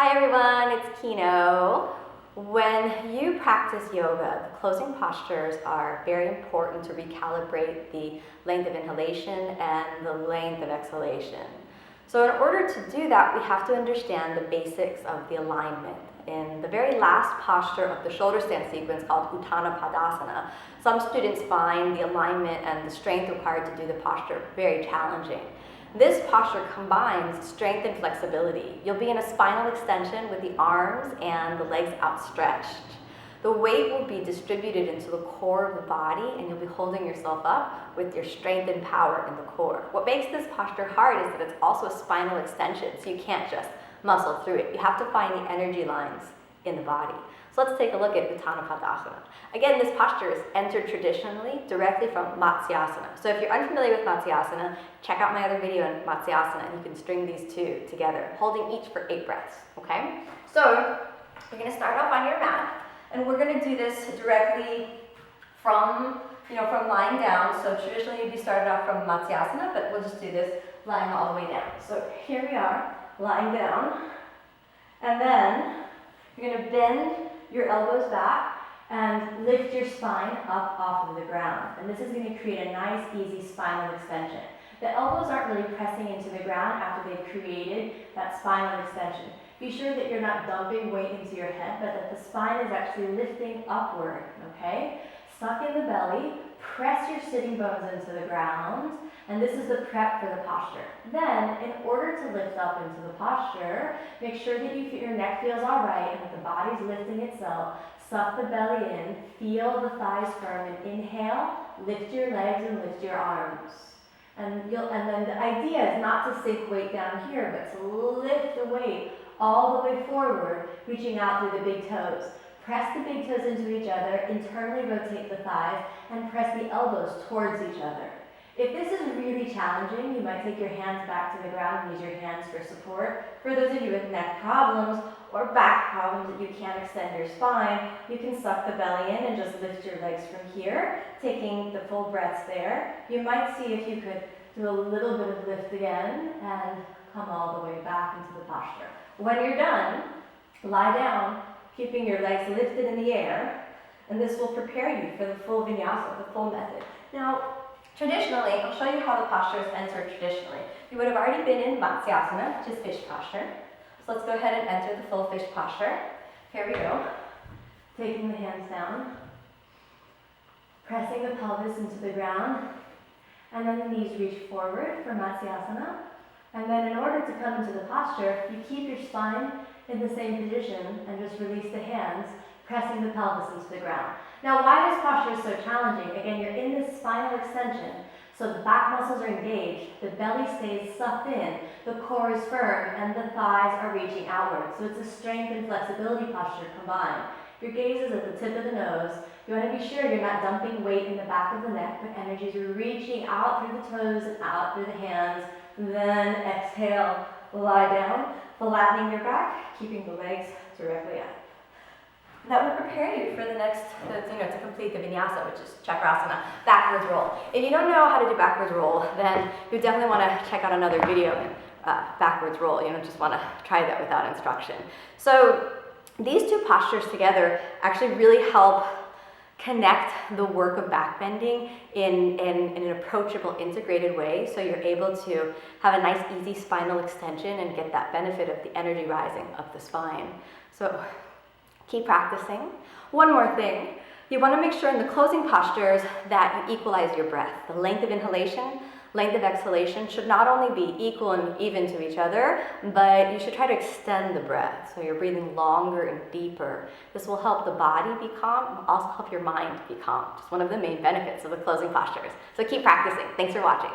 Hi everyone, it's Kino. When you practice yoga, the closing postures are very important to recalibrate the length of inhalation and the length of exhalation. So in order to do that, we have to understand the basics of the alignment. In the very last posture of the shoulder stand sequence called Uttana Padasana, some students find the alignment and the strength required to do the posture very challenging. This posture combines strength and flexibility. You'll be in a spinal extension with the arms and the legs outstretched. The weight will be distributed into the core of the body, and you'll be holding yourself up with your strength and power in the core. What makes this posture hard is that it's also a spinal extension, so you can't just muscle through it. You have to find the energy lines in the body. So let's take a look at Uttana Padasana. Again, this posture is entered traditionally directly from Matsyasana. So if you're unfamiliar with Matsyasana, check out my other video on Matsyasana and you can string these two together, holding each for 8 breaths, okay? So you're gonna start off on your mat, and we're gonna do this directly from lying down. So traditionally you'd be started off from Matsyasana, but we'll just do this lying all the way down. So here we are, lying down, and then you're gonna bend your elbows back and lift your spine up off of the ground. And this is going to create a nice, easy spinal extension. The elbows aren't really pressing into the ground after they've created that spinal extension. Be sure that you're not dumping weight into your head, but that the spine is actually lifting upward, okay? Suck in the belly, press your sitting bones into the ground, and this is the prep for the posture. Then, in order to lift up into the posture, make sure that your neck feels all right and that the body's lifting itself. Suck the belly in, feel the thighs firm, and inhale, lift your legs and lift your arms. And then the idea is not to sink weight down here, but to lift the weight all the way forward, reaching out through the big toes. Press the big toes into each other, internally rotate the thighs, and press the elbows towards each other. If this is really challenging, you might take your hands back to the ground and use your hands for support. For those of you with neck problems or back problems that you can't extend your spine, you can suck the belly in and just lift your legs from here, taking the full breaths there. You might see if you could do a little bit of lift again and come all the way back into the posture. When you're done, lie down, keeping your legs lifted in the air, and this will prepare you for the full vinyasa, the full method. Now, traditionally, I'll show you how the posture is entered traditionally. You would have already been in Matsyasana, which is fish posture. So let's go ahead and enter the full fish posture. Here we go. Taking the hands down, pressing the pelvis into the ground, and then the knees reach forward for Matsyasana. And then in order to come into the posture, you keep your spine in the same position and just release the hands, pressing the pelvis into the ground. Now, why this posture is so challenging, again, you're in this spinal extension, so the back muscles are engaged, the belly stays sucked in, the core is firm, and the thighs are reaching outward. So it's a strength and flexibility posture combined. Your gaze is at the tip of the nose. You want to be sure you're not dumping weight in the back of the neck, but energy is reaching out through the toes and out through the hands. Then exhale, lie down, flattening your back, keeping the legs directly up. That will prepare you for the next, to complete the vinyasa, which is chakrasana, backwards roll. If you don't know how to do backwards roll, then you definitely want to check out another video, backwards roll. You don't just want to try that without instruction. So these two postures together actually really help connect the work of backbending in an approachable, integrated way, so you're able to have a nice, easy spinal extension and get that benefit of the energy rising up the spine. So keep practicing. One more thing, you want to make sure in the closing postures that you equalize your breath. The length of inhalation, length of exhalation should not only be equal and even to each other, but you should try to extend the breath. So you're breathing longer and deeper. This will help the body be calm, also help your mind be calm. Just one of the main benefits of the closing postures. So keep practicing. Thanks for watching.